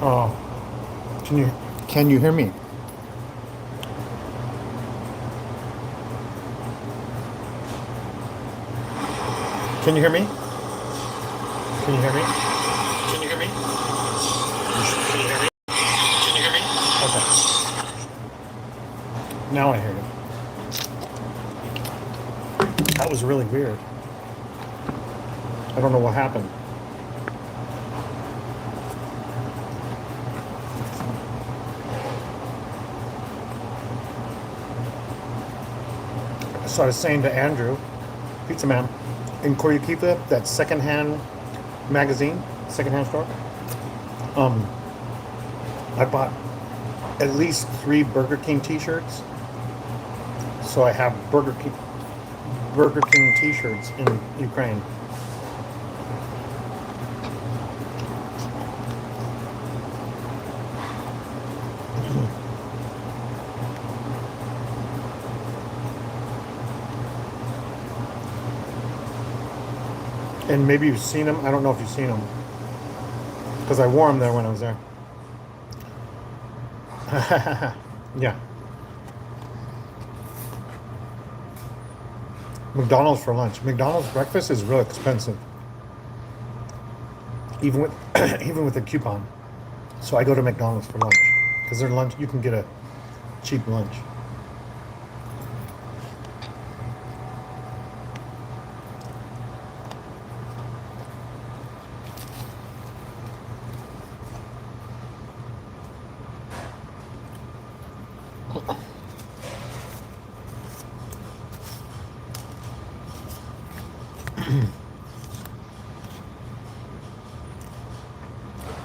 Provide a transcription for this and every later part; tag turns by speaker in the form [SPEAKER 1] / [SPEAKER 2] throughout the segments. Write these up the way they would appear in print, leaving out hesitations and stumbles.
[SPEAKER 1] Oh, can you hear me? Can you hear me? Can you hear me? Can you hear me? Can you hear me? Can you hear me? Okay. Now I hear you. That was really weird. I don't know what happened. So I was saying to Andrew, Pizza Man, in Koryukipa, that secondhand magazine, secondhand store, um, I bought at least 3 Burger King T-shirts. So I have Burger King T-shirts in Ukraine. And maybe you've seen them. I don't know if you've seen them because I wore them there when I was there. Yeah. McDonald's for lunch. McDonald's breakfast is real expensive, even with even with a coupon. So I go to McDonald's for lunch because their lunch you can get a cheap lunch.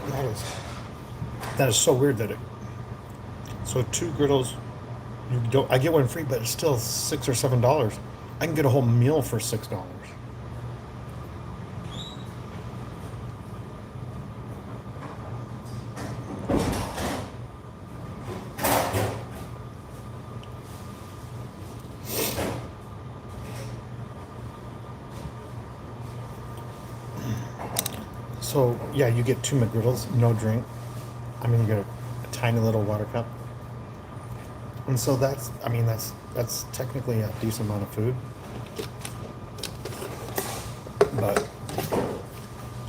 [SPEAKER 1] That is that is so weird that it. So 2 griddles, you don't. I get one free, but it's still $6 or $7. I can get a whole meal for $6. So yeah, you get 2 McGriddles, no drink. I mean, you get a tiny little water cup, and so that's technically a decent amount of food. But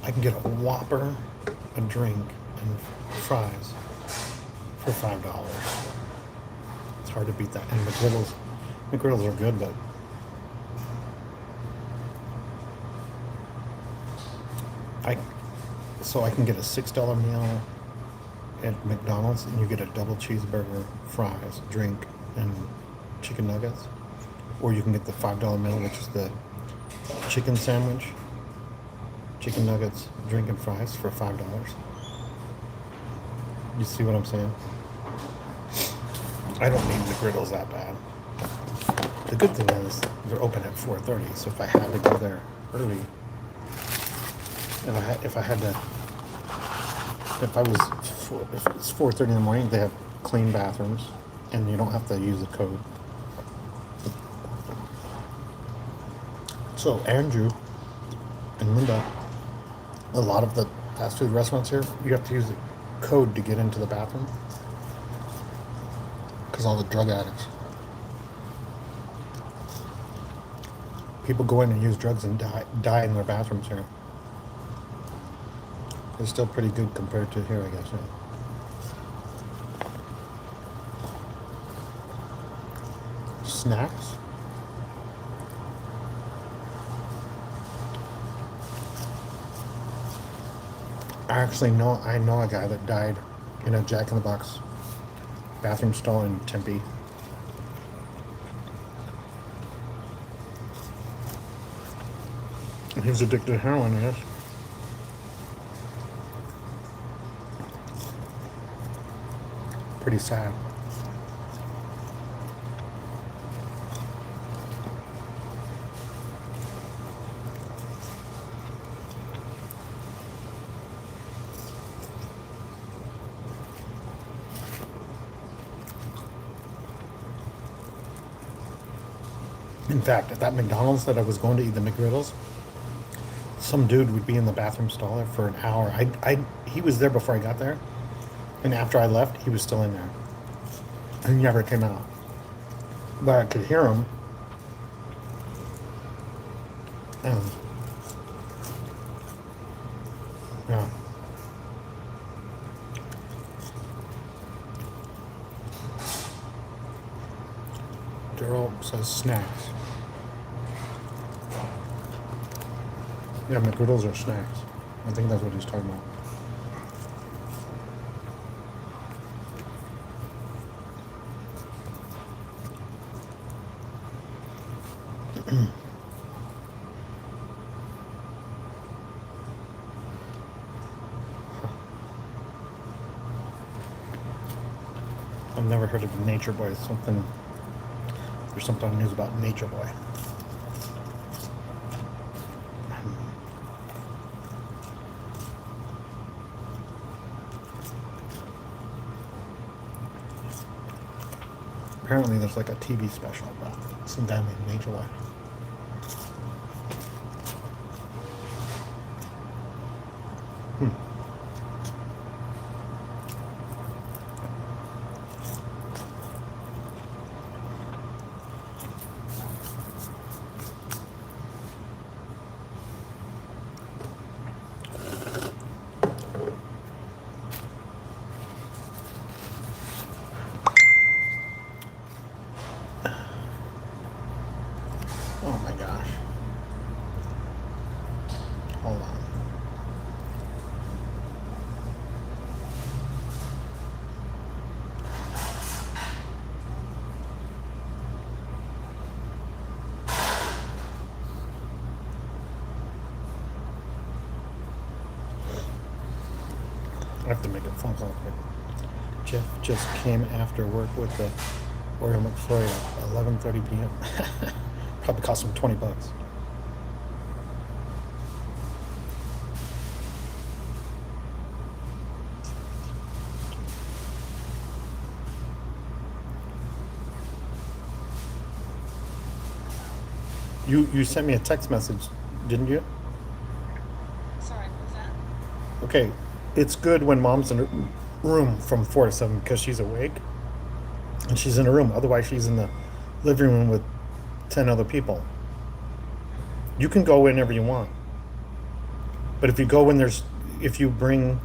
[SPEAKER 1] I can get a Whopper, a drink, and fries for $5. It's hard to beat that. And McGriddles are good, but I so I can get a $6 meal at McDonald's, and you get a double cheeseburger, fries, drink, and chicken nuggets. Or you can get the $5 meal, which is the chicken sandwich, chicken nuggets, drink, and fries for $5. You see what I'm saying? I don't need the griddles that bad. The good thing is they're open at 4:30, so if I had to go there early, if I had to, if it's 4:30 in the morning, they have clean bathrooms, and you don't have to use the code. So Andrew and Linda, a lot of the fast food restaurants here, you have to use the code to get into the bathroom because all the drug addicts, people go in and use drugs and die in their bathrooms here. It's still pretty good compared to here, I guess. Yeah. Snacks. I know a guy that died in a Jack in the Box bathroom stall in Tempe. He was addicted to heroin, I guess. Pretty sad. In fact, at that McDonald's that I was going to eat the McGriddles, some dude would be in the bathroom stall there for an hour. He was there before I got there, And after I left, he was still in there. He never came out. But I could hear him. And, yeah. Daryl says snacks. Yeah, McGriddles are snacks. I think that's what he's talking about. I've never heard of Nature Boy. There's something on the news about Nature Boy. Apparently there's like a TV special about some guy named Nature Boy. Oh my gosh. Hold on. I have to make a phone call quick. Jeff just came after work with the Oreo McFlurry at 11:30 p.m. Probably cost him $20. You sent me a text message, didn't you?
[SPEAKER 2] Sorry, what was that?
[SPEAKER 1] Okay, it's good when mom's in her room from 4 to 7 because she's awake and she's in her room. Otherwise, she's in the living room with 10 other people. You can go whenever you want. But if you bring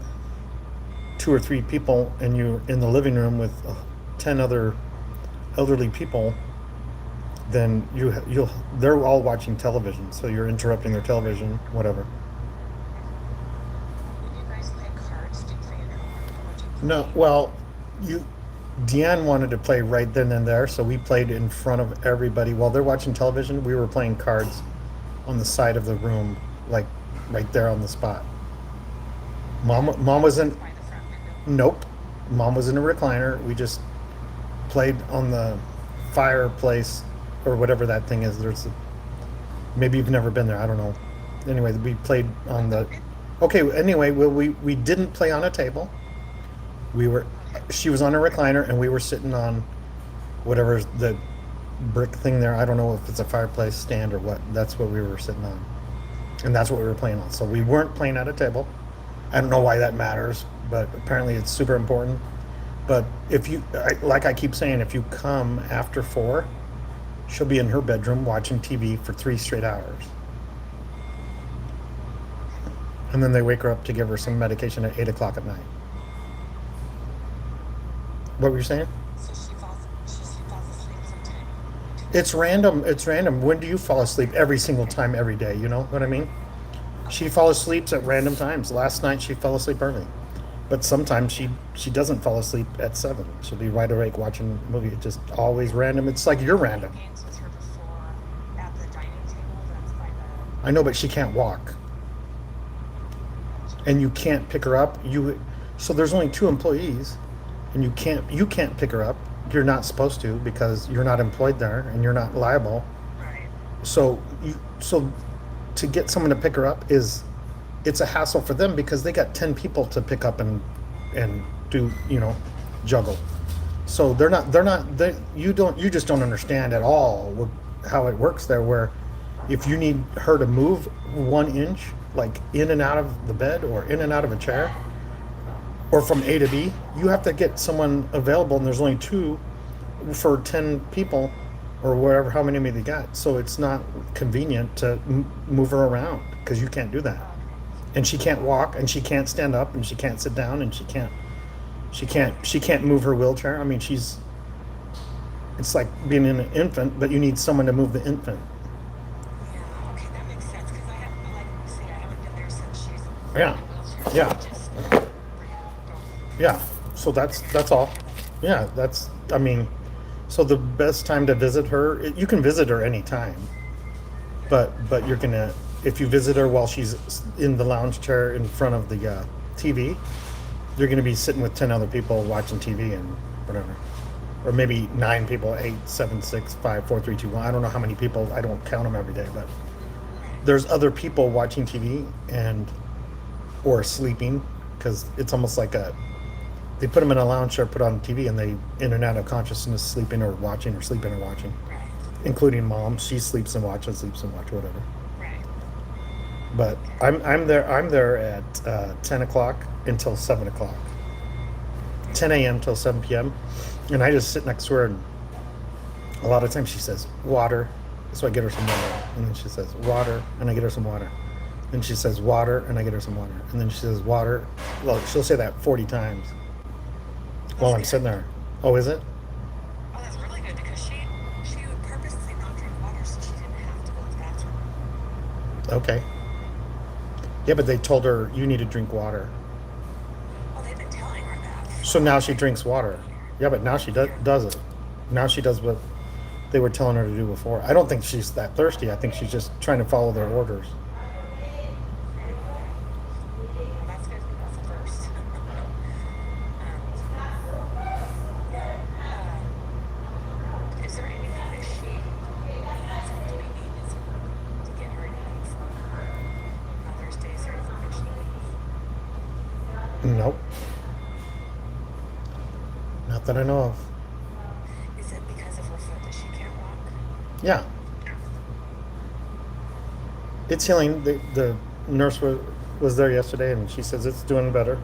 [SPEAKER 1] 2 or 3 people and you're in the living room with 10 other elderly people, then they're all watching television, so you're interrupting their television, whatever.
[SPEAKER 2] When you guys play cards, do you play at home or do you
[SPEAKER 1] No,
[SPEAKER 2] play?
[SPEAKER 1] well, you Deanne wanted to play right then and there, so we played in front of everybody while they're watching television. We were playing cards on the side of the room, like right there on the spot. Mom was in.
[SPEAKER 2] Cards by the front window?
[SPEAKER 1] Nope, mom was in a recliner. We just played on the fireplace or whatever that thing is. Maybe you've never been there. I don't know. Anyway, we played on the.
[SPEAKER 2] Okay.
[SPEAKER 1] Okay. Anyway, we didn't play on a table. We were.
[SPEAKER 2] Okay.
[SPEAKER 1] She was on a recliner, and we were sitting on whatever's the brick thing there. I don't know if it's a fireplace stand or what. That's what we were sitting on, and that's what we were playing on. So we weren't playing at a table. I don't know why that matters, but apparently it's super important. But like I keep saying, if you come after 4, she'll be in her bedroom watching TV for 3 straight hours. And then they wake her up to give her some medication at 8 o'clock at night. What were you saying?
[SPEAKER 2] So she falls asleep sometime
[SPEAKER 1] It's
[SPEAKER 2] between.
[SPEAKER 1] random. It's random. When do you fall asleep? Every single time, every day. You know what I mean? She
[SPEAKER 2] Okay.
[SPEAKER 1] falls asleep at random times. Last night she fell asleep early. But sometimes she doesn't fall asleep at 7. She'll be wide awake watching a movie. It's just always random. It's like
[SPEAKER 2] I've
[SPEAKER 1] you're
[SPEAKER 2] played
[SPEAKER 1] random.
[SPEAKER 2] games with her before at the dining table that's by
[SPEAKER 1] I know, but she can't walk.
[SPEAKER 2] the.
[SPEAKER 1] And you can't pick her up. So there's only 2 employees, and you can't pick her up. You're not supposed to because you're not employed there and you're not liable.
[SPEAKER 2] Right.
[SPEAKER 1] So to get someone to pick her up it's a hassle for them because they got 10 people to pick up and do juggle. So you just don't understand at all how it works there. Where if you need her to move 1 inch, like in and out of the bed or in and out of a chair, or from A to B, you have to get someone available, and there's only two for 10 people or whatever, how many they got. So it's not convenient to move her around because you can't do that.
[SPEAKER 2] Okay.
[SPEAKER 1] And she can't walk, and she can't stand up, and she can't sit down, and she can't move her wheelchair. I mean, it's like being an infant, but you need someone to move the infant.
[SPEAKER 2] Yeah, okay, that makes sense, because I have, like you say, I haven't been there since she's in
[SPEAKER 1] Yeah.
[SPEAKER 2] a wheelchair. So I
[SPEAKER 1] Yeah.
[SPEAKER 2] just,
[SPEAKER 1] Yeah. So that's all.
[SPEAKER 2] care that.
[SPEAKER 1] Yeah, that's I mean, so the best time to visit her, you can visit her anytime, but you're gonna if you visit her while she's in the lounge chair in front of the TV, you're gonna be sitting with 10 other people watching TV and whatever, or maybe 9 people, 8, 7, 6, 5, 4, 3, 2, 1. I don't know how many people. I don't count them every day, but there's other people watching TV and or sleeping because it's almost like they put them in a lounge chair, put on TV, and they in and out of consciousness, sleeping or watching, or sleeping or watching,
[SPEAKER 2] Right,
[SPEAKER 1] including mom. She sleeps and watches, whatever.
[SPEAKER 2] right.
[SPEAKER 1] But I'm there at 10 o'clock until 7 o'clock, 10 a.m. till 7 p.m. And I just sit next to her, and a lot of times she says water, so I get her some water, and then she says water, and I get her some water. Then she says water, and I get her some water, and then she says water. Well, she'll say that 40 times while I'm
[SPEAKER 2] That's
[SPEAKER 1] sitting
[SPEAKER 2] good.
[SPEAKER 1] there. Oh, is it?
[SPEAKER 2] Oh, that's really good, because she would purposely not drink water so she didn't have to go to the bathroom.
[SPEAKER 1] Okay. Yeah, but they told her you need to drink water.
[SPEAKER 2] Well, they've been telling her that
[SPEAKER 1] So
[SPEAKER 2] for
[SPEAKER 1] now she
[SPEAKER 2] like
[SPEAKER 1] drinks water.
[SPEAKER 2] a year.
[SPEAKER 1] Yeah, but now she does it. Now she does what they were telling her to do before. I don't think she's that thirsty. I think she's just trying to follow their orders.
[SPEAKER 2] Well, that's good. That's the first. Yeah. Is there anything that she needs, or do we need to get her anything for Mother's Day? Is there anything that she needs?
[SPEAKER 1] Nope. Not that I know of.
[SPEAKER 2] Is it because of her foot that she can't walk?
[SPEAKER 1] Yeah. It's healing. The nurse was there yesterday, and she says it's doing better.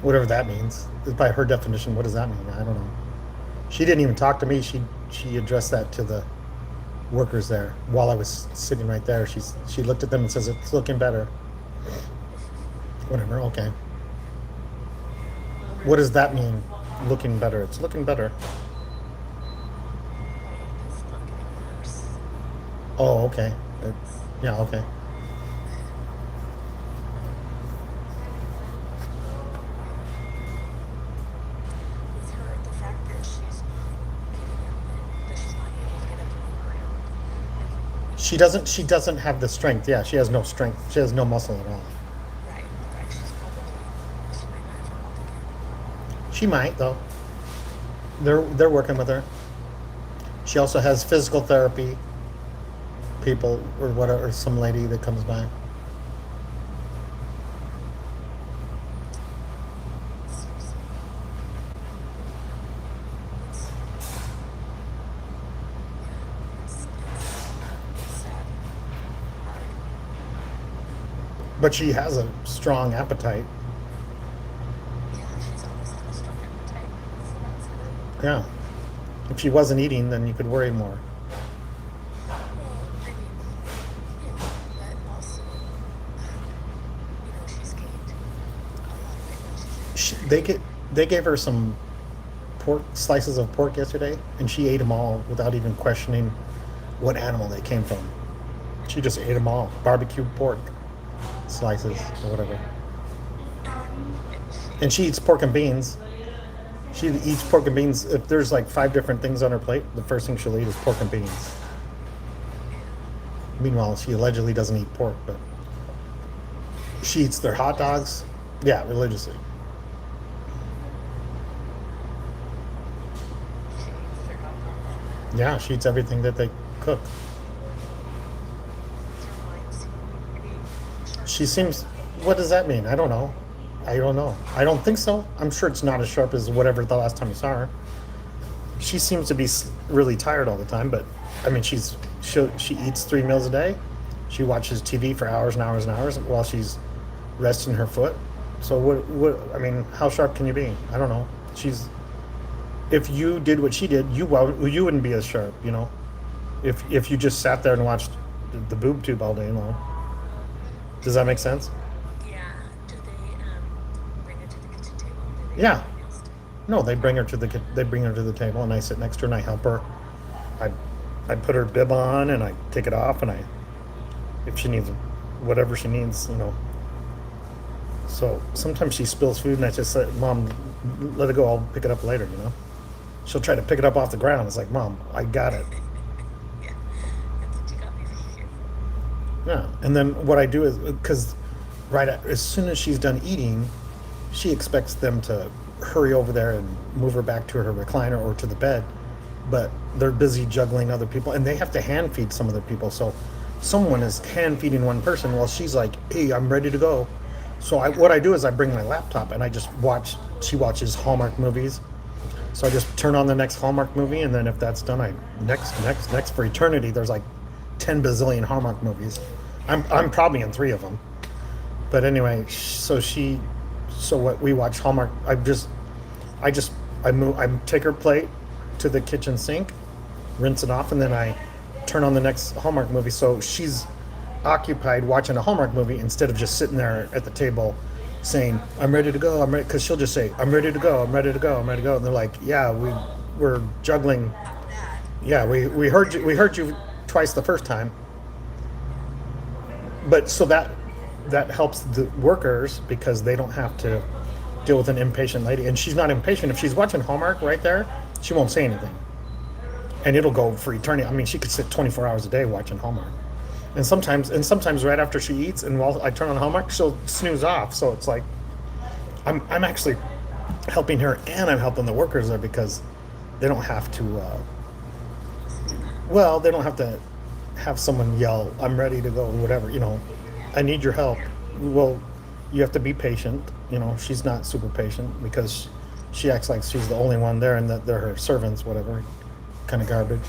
[SPEAKER 1] Whatever that means. By her definition, what does that mean? I don't know. She didn't even talk to me. She addressed that to the workers there while I was sitting right there. She looked at them and says it's looking better. Whatever. Okay. What does that mean? Looking better. It's looking better.
[SPEAKER 2] It's not getting worse.
[SPEAKER 1] Oh, okay. Yeah. Okay.
[SPEAKER 2] With her, the fact that she's not getting up, that she's not able to get up and move around.
[SPEAKER 1] She doesn't have the strength. Yeah, she has no strength. She has no muscle at all.
[SPEAKER 2] Right, right. She might not ever walk again.
[SPEAKER 1] She might though. They're working with her. She also has physical therapy people or whatever, or some lady that comes by.
[SPEAKER 2] So sad. It's, yeah, it's sad. Hard.
[SPEAKER 1] But she has a strong appetite.
[SPEAKER 2] Yeah, she's always had a strong appetite, so that's good.
[SPEAKER 1] Yeah. If she wasn't eating, then you could worry more.
[SPEAKER 2] Well, I mean, yeah, but also, she's gained a lot of weight when she's in there.
[SPEAKER 1] They gave her some pork slices of pork yesterday, and she ate them all without even questioning what animal they came from. She just ate them all. Barbecue pork slices or whatever. And she eats pork and beans. She eats pork and beans. If there's like 5 different things on her plate, the first thing she'll eat is pork and beans. Meanwhile, she allegedly doesn't eat pork, but she eats their hot dogs. Yeah, religiously.
[SPEAKER 2] She eats their hot dogs.
[SPEAKER 1] Yeah, she eats everything that they cook.
[SPEAKER 2] Does her mind seem pretty sharp?
[SPEAKER 1] She seems. What does that mean? I don't know. I don't know. I don't think so. I'm sure it's not as sharp as whatever the last time you saw her. She seems to be really tired all the time, but I mean, she eats 3 meals a day. She watches TV for hours and hours and hours while she's resting her foot, So what? I mean, how sharp can you be? I don't know. She's if you did what she did, you wouldn't be as sharp. You know, if you just sat there and watched the boob tube all day long. Does that make sense?
[SPEAKER 2] Yeah. Do they bring her to the kitchen table? Do they do
[SPEAKER 1] Yeah.
[SPEAKER 2] anything else?
[SPEAKER 1] No, they bring her to the table, and I sit next to her and I help her. I I put her bib on and I take it off, and I if she needs whatever she needs, you know. So sometimes she spills food, and I just say, "Mom, let it go. I'll pick it up later." You know. She'll try to pick it up off the ground. It's like, "Mom, I got it."
[SPEAKER 2] Yeah. That's what you got me here for.
[SPEAKER 1] Yeah. And then what I do is because as soon as she's done eating, she expects them to hurry over there and move her back to her recliner or to the bed, but they're busy juggling other people, and they have to hand feed some other people. So someone is hand feeding one person while she's like, "Hey, I'm ready to go." So what I do is I bring my laptop and I just watch. She watches Hallmark movies, so I just turn on the next Hallmark movie, and then if that's done, I next for eternity. There's like 10 bazillion Hallmark movies. I'm probably in three of them. But anyway, so what we watch Hallmark. I just, I take her plate to the kitchen sink, rinse it off, and then I turn on the next Hallmark movie. So she's occupied watching a Hallmark movie instead of just sitting there at the table saying, "I'm ready to go, I'm ready," because she'll just say, "I'm ready to go, I'm ready to go, I'm ready to go," and they're like, "Yeah, we're juggling.
[SPEAKER 2] Not that.
[SPEAKER 1] Yeah, we heard you twice the first time." But so that helps the workers because they don't have to deal with an impatient lady, and she's not impatient. If she's watching Hallmark right there, she won't say anything, and it'll go for eternity. I mean, she could sit 24 hours a day watching Hallmark, and sometimes right after she eats and while I turn on Hallmark, she'll snooze off. So it's like I'm actually helping her, and I'm helping the workers there because they don't have to. Well, they don't have to have someone yell, "I'm ready to go," whatever. You know, "I need your help." Well, you have to be patient. You know, she's not super patient because she acts like she's the only one there and that they're her servants, whatever, kind of garbage.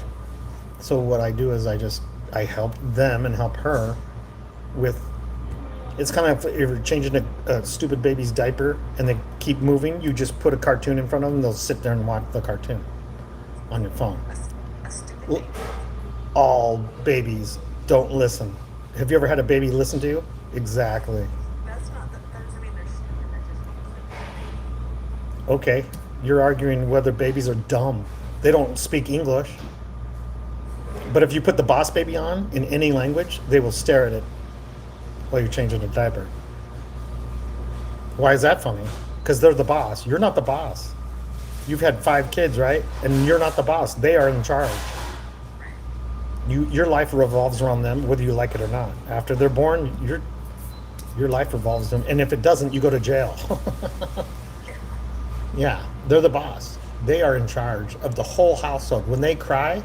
[SPEAKER 1] So what I do is I help them and help her with. It's kind of if you're changing a stupid baby's diaper and they keep moving, you just put a cartoon in front of them. They'll sit there and watch the cartoon on your phone.
[SPEAKER 2] A stupid
[SPEAKER 1] Well,
[SPEAKER 2] thing.
[SPEAKER 1] all babies don't listen. Have you ever had a baby listen to you? Exactly.
[SPEAKER 2] That doesn't mean they're stupid. That just means
[SPEAKER 1] Okay, you're arguing whether babies are dumb. They don't speak English. But if you put the boss baby on in any language, they will stare at it while you're changing a diaper. Why is that funny? Because they're the boss. You're not the boss. You've had 5 kids, right? And you're not the boss. They are in charge. Your life revolves around them, whether you like it or not. After they're born, your life revolves them, and if it doesn't, you go to jail. Yeah, they're the boss. They are in charge of the whole household. When they cry,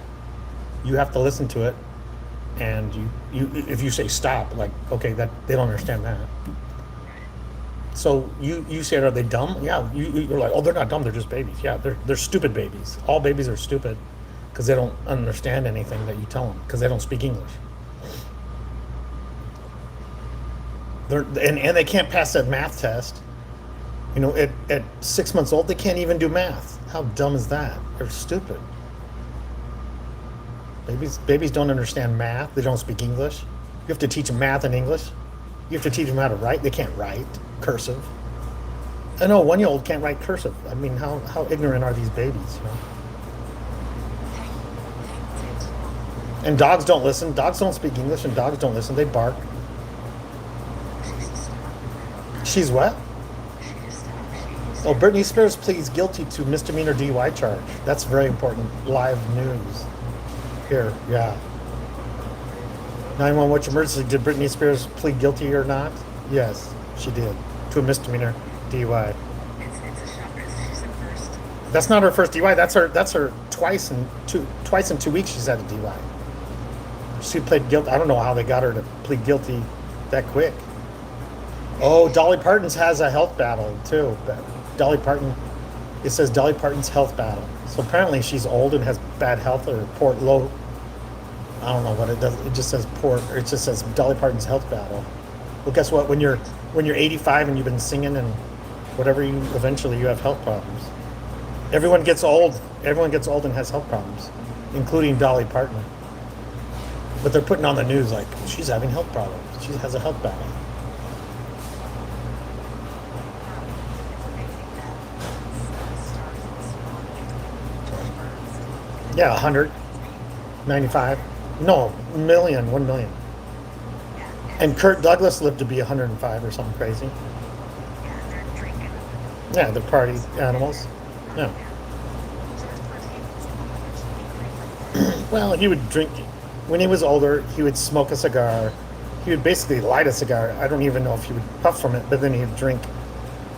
[SPEAKER 1] you have to listen to it, and you if you say stop, like okay, that they don't understand that. So you said, are they dumb? Yeah, you're like, oh, they're not dumb. They're just babies. Yeah, they're stupid babies. All babies are stupid because they don't understand anything that you tell them because they don't speak English. And they can't pass that math test. You know, at 6 months old, they can't even do math. How dumb is that? They're stupid. Babies don't understand math. They don't speak English. You have to teach them math and English. You have to teach them how to write. They can't write cursive. I know 1-year-old can't write cursive. I mean, how ignorant are these babies? You know.
[SPEAKER 2] Hey,
[SPEAKER 1] And dogs don't listen. Dogs don't speak English, and dogs don't listen. They bark.
[SPEAKER 2] she's a star.
[SPEAKER 1] She's what?
[SPEAKER 2] She's a star.
[SPEAKER 1] Oh, Britney Spears pleads guilty to misdemeanor DUI charge. That's very important. Live news. Here, yeah. 911, what's your emergency? Did Britney Spears plead guilty or not? Yes, she did. To a misdemeanor DUI.
[SPEAKER 2] It's a shocker. She's a first.
[SPEAKER 1] That's not her first DUI. That's her twice in 2 weeks she's had a DUI. She pled guilty. I don't know how they got her to plead guilty that quick. Oh, Dolly Parton's has a health battle too. Dolly Parton, it says Dolly Parton's health battle. So apparently she's old and has bad health or poor low. I don't know what it does. It just says poor. Or it just says Dolly Parton's health battle. Well, guess what? When you're 85 and you've been singing and whatever, you eventually you have health problems. Everyone gets old. Everyone gets old and has health problems, including Dolly Parton. But they're putting on the news like she's having health problems. She has a health battle.
[SPEAKER 2] It's amazing that stars and small, like George Burns,
[SPEAKER 1] Yeah, 100, 95. No, million, 1 million.
[SPEAKER 2] yeah,
[SPEAKER 1] And Kurt Douglas lived to be 105 or something crazy.
[SPEAKER 2] yeah, and they're drinking.
[SPEAKER 1] Yeah, they're party animals. Yeah.
[SPEAKER 2] Yeah. George Burns, he was like that.
[SPEAKER 1] Well, he would drink. When he was older, he would smoke a cigar. He would basically light a cigar. I don't even know if he would puff from it, but then he'd drink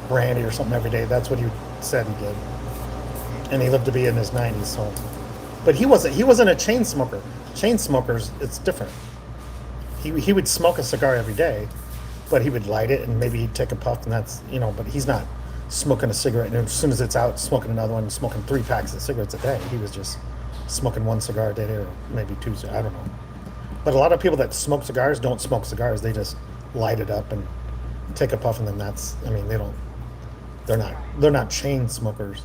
[SPEAKER 1] brandy or something every day. That's what he said he did. And he lived to be in his 90s. So, but he wasn't a chain smoker. Chain smokers, it's different. He would smoke a cigar every day, but he would light it and maybe he'd take a puff, and that's, But he's not smoking a cigarette and as soon as it's out, smoking another one, smoking 3 packs of cigarettes a day. He was just smoking one cigar a day or maybe two. I don't know. But a lot of people that smoke cigars don't smoke cigars. They just light it up and take a puff, and then that's. I mean, they don't. They're not. They're not chain smokers.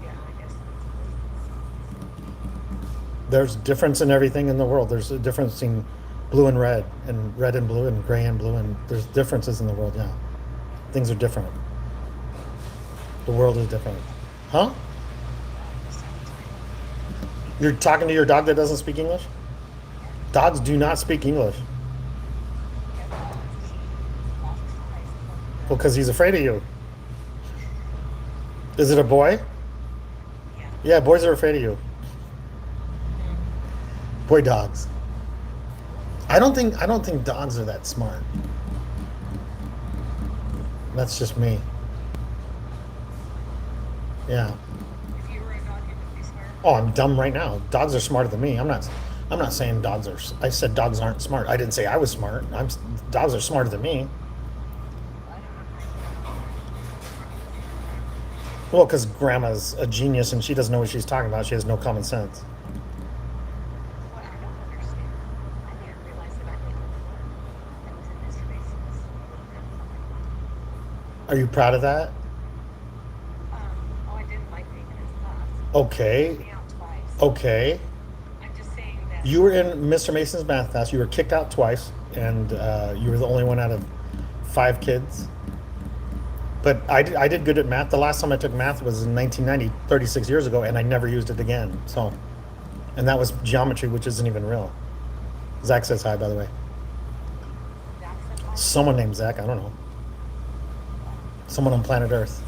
[SPEAKER 2] Yeah, I guess.
[SPEAKER 1] There's difference in everything in the world. There's a difference in blue and red and blue, and gray and blue, and there's differences in the world. Yeah, things are different. The world is different. Huh? You're talking to your dog that doesn't speak English? Dogs do not speak English. Well, because he's afraid of you. Is it a boy?
[SPEAKER 2] Yeah.
[SPEAKER 1] Yeah, boys are afraid of you. Boy dogs. I don't think dogs are that smart. That's just me. Yeah.
[SPEAKER 2] If you were a dog, you would be smart.
[SPEAKER 1] Oh, I'm dumb right now. Dogs are smarter than me. I'm not saying dogs are. I said dogs aren't smart. I didn't say I was smart. Dogs are smarter than me.
[SPEAKER 2] I don't know.
[SPEAKER 1] Well, because grandma's a genius and she doesn't know what she's talking about. She has no common sense.
[SPEAKER 2] What I don't understand, I didn't realize that I made a report that was in Mr. Mason's.
[SPEAKER 1] Are you proud of that?
[SPEAKER 2] Oh, I didn't like being in his class. He kicked
[SPEAKER 1] Okay.
[SPEAKER 2] me out twice.
[SPEAKER 1] Okay.
[SPEAKER 2] I'm just saying that.
[SPEAKER 1] You were in Mr. Mason's math class. You were kicked out twice, and you were the only one out of 5 kids. But I did good at math. The last time I took math was in 1990, 36 years ago, and I never used it again. So, and that was geometry, which isn't even real. Zach says hi, by the way.
[SPEAKER 2] Zach said hi.
[SPEAKER 1] Someone named Zach. I don't know. Someone on planet Earth.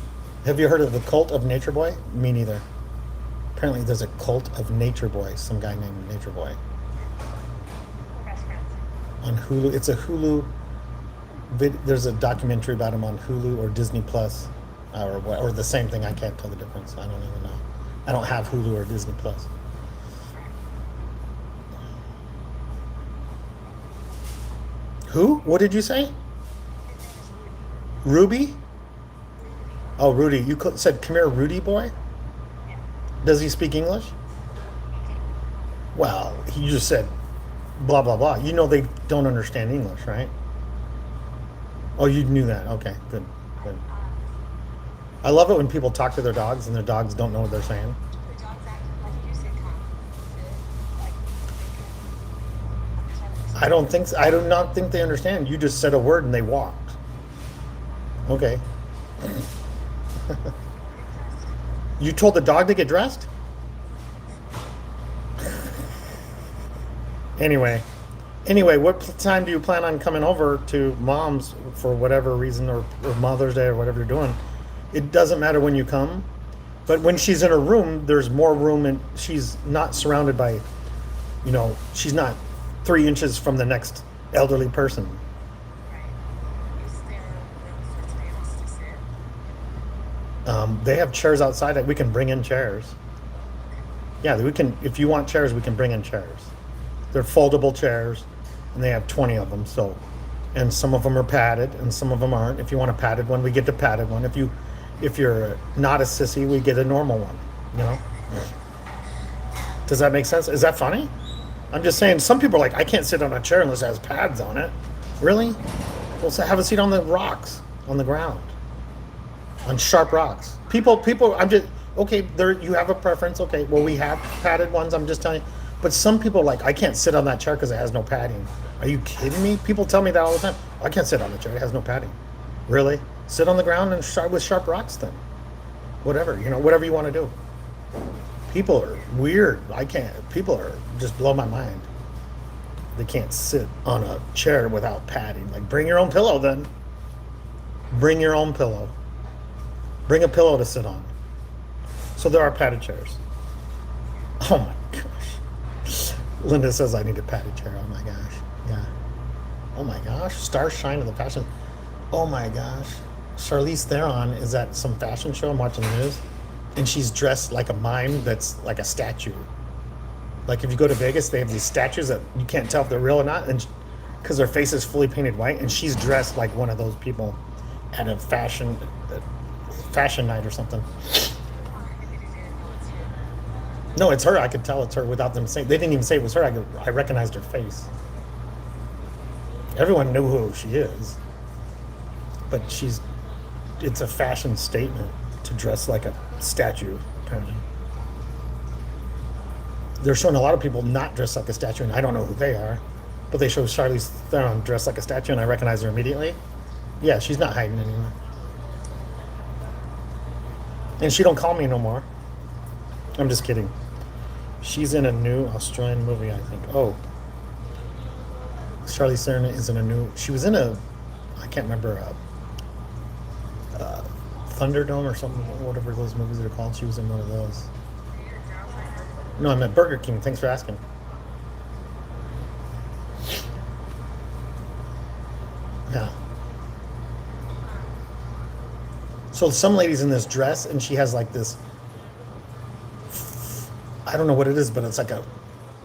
[SPEAKER 1] Have you heard of the cult of Nature Boy? Me neither. Apparently, there's a cult of Nature Boy. Some guy named Nature Boy
[SPEAKER 2] We're best friends.
[SPEAKER 1] on Hulu. It's a Hulu. There's a documentary about him on Hulu or Disney Plus, or the same thing. I can't tell the difference. I don't even know. I don't have Hulu or Disney Plus. Who? What did you say?
[SPEAKER 2] His name is Rudy.
[SPEAKER 1] Ruby? Oh, Rudy. You said, "Come here, Rudy boy."
[SPEAKER 2] Yeah.
[SPEAKER 1] Does he speak English?
[SPEAKER 2] Okay.
[SPEAKER 1] Well, you just said blah blah blah. You know they don't understand English, right? Oh, you knew that. Okay, good, good. I love it when people talk to their dogs and their dogs don't know what they're saying.
[SPEAKER 2] The dogs act like you said, come. Like they can understand.
[SPEAKER 1] I don't think so. I do not think they understand. You just said a word and they walked. Okay. You told the dog to get dressed? Anyway, what time do you plan on coming over to mom's for whatever reason, or Mother's Day or whatever you're doing? It doesn't matter when you come, but when she's in her room, there's more room and she's not surrounded by, she's not 3 inches from the next elderly person.
[SPEAKER 2] Right. Is there room for 3 of us to sit?
[SPEAKER 1] They have chairs outside that we can bring in chairs. Yeah, we can. If you want chairs, we can bring in chairs. They're foldable chairs, and they have 20 of them. So, and some of them are padded, and some of them aren't. If you want a padded one, we get the padded one. If you're not a sissy, we get a normal one. You know. Does that make sense? Is that funny? I'm just saying. Some people are like, I can't sit on a chair unless it has pads on it. Really? Well, so have a seat on the rocks, on the ground, on sharp rocks. People. I'm just okay. There, you have a preference. Okay. Well, we have padded ones. I'm just telling you. But some people like I can't sit on that chair because it has no padding. Are you kidding me? People tell me that all the time. I can't sit on the chair. It has no padding. Really? Sit on the ground and start with sharp rocks then. Whatever whatever you want to do. People are weird. I can't. People are just blow my mind. They can't sit on a chair without padding. Like, bring your own pillow then. Bring your own pillow. Bring a pillow to sit on. So there are padded chairs. Oh my gosh. Linda says I need a padded chair. Oh my gosh. Yeah. Oh my gosh. Stars shine in the fashion. Oh my gosh. Charlize Theron is at some fashion show. I'm watching the news. And she's dressed like a mime that's like a statue. Like if you go to Vegas, they have these statues that you can't tell if they're real or not, and because their face is fully painted white, and she's dressed like one of those people at a fashion night or something. No, it's her. I could tell it's her without them saying. They didn't even say it was her. I recognized her face. Everyone knew who she is, but it's a fashion statement to dress like a statue, apparently. They're showing a lot of people not dressed like a statue, and I don't know who they are, but they show Charlize Theron dressed like a statue, and I recognize her immediately. Yeah, she's not hiding anymore. And she don't call me no more. I'm just kidding. She's in a new Australian movie, I think. Oh, Charlize Theron is in a new. She was in I can't remember, Thunderdome or something, whatever those movies are called. She was in one of those. No, I'm at Burger King. Thanks for asking. Yeah. So some lady's in this dress, and she has like this. I don't know what it is, but it's like a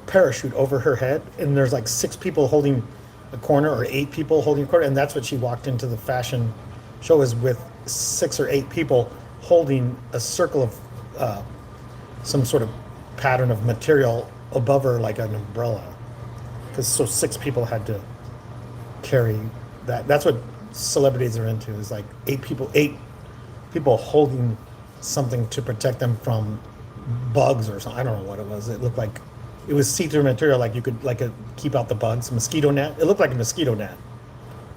[SPEAKER 1] parachute over her head, and there's like 6 people holding a corner, or 8 people holding a corner, and that's what she walked into the fashion show is with 6 or 8 people holding a circle of some sort of pattern of material above her like an umbrella, because so 6 people had to carry that. That's what celebrities are into, is like 8 people holding something to protect them from bugs or something. I don't know what it was. It looked like it was see-through material, like you could keep out the bugs. Mosquito net. It looked like a mosquito net,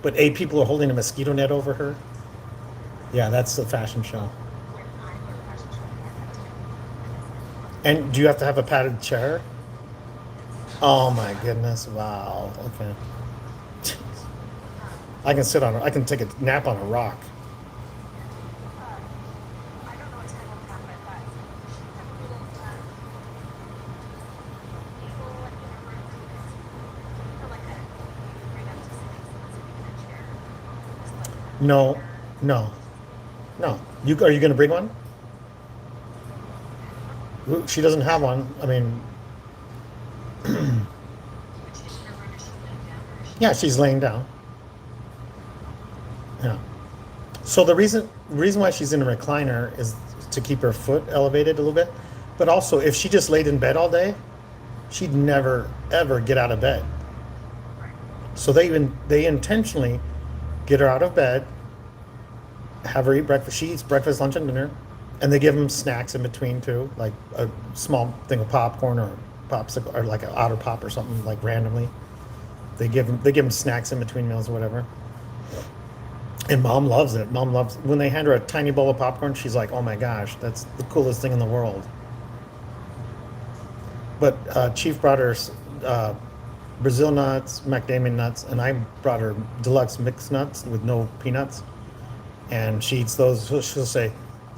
[SPEAKER 1] but 8 people are holding a mosquito net over her. Yeah, that's the fashion show. And do you have to have a padded chair? Oh my goodness! Wow. Okay. Jeez. I can sit on. I can take a nap on a rock. No, no, no. Are you going to bring one? She doesn't have one. I mean, yeah, she's laying down. Yeah. So the reason why she's in a recliner is to keep her foot elevated a little bit, but also if she just laid in bed all day, she'd never ever get out of bed. So they intentionally get her out of bed, have her eat breakfast. She eats breakfast, lunch, and dinner, and they give them snacks in between too, like a small thing of popcorn or popsicle or like an otter pop or something, like randomly. They give them snacks in between meals or whatever. And mom loves it. Mom loves when they hand her a tiny bowl of popcorn. She's like, "Oh my gosh, that's the coolest thing in the world." But Chief brought her Brazil nuts, macadamia nuts, and I brought her deluxe mixed nuts with no peanuts. And she eats those. She'll say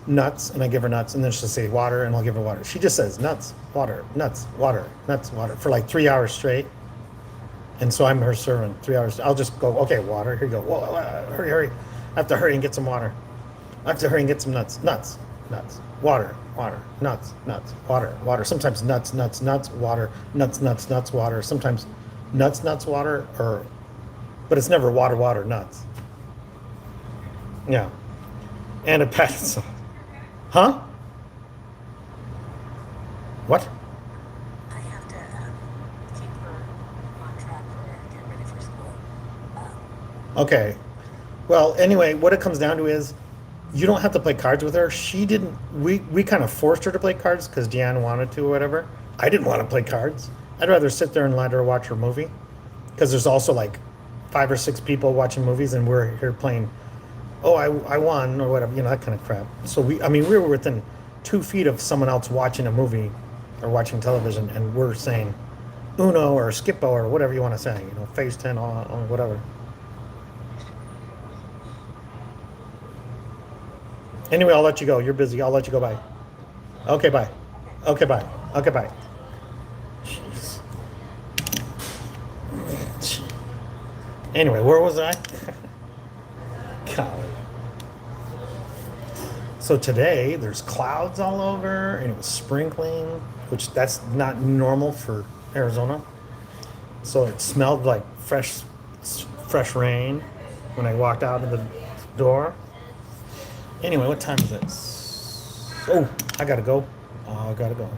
[SPEAKER 1] nuts, and I give her nuts, and then she'll say water, and I'll give her water. She just says nuts, water, nuts, water, nuts, water for like 3 hours straight. And so I'm her servant. 3 hours. I'll just go, okay, water. Here you go. Whoa, whoa, hurry, hurry. I have to hurry and get some water. I have to hurry and get some nuts. Nuts, nuts, water, water, nuts, nuts, water, water. Sometimes nuts, nuts, nuts, water, nuts, nuts, nuts, water. Sometimes nuts, nuts, water, but it's never water, water, nuts. Yeah. And a packet sauce. Huh? What?
[SPEAKER 2] I have to keep her on track for get ready for school.
[SPEAKER 1] Okay. Well, anyway, what it comes down to is you don't have to play cards with her. She didn't. We kind of forced her to play cards because Deanne wanted to or whatever. I didn't want to play cards. I'd rather sit there and let her watch her movie because there's also like 5 or 6 people watching movies and we're here playing. Oh, I won or whatever, that kind of crap. So I mean, we were within 2 feet of someone else watching a movie or watching television, and we're saying Uno or Skippo or whatever you want to say, Phase 10, or whatever. Anyway, I'll let you go. You're busy. I'll let you go. Bye. Okay, bye. Okay, bye. Okay, bye. Jeez. Anyway, where was I? Golly. So today there's clouds all over and it was sprinkling, which that's not normal for Arizona. So it smelled like fresh rain when I walked out of the door. Anyway, what time is it? Oh, I gotta go. I gotta go.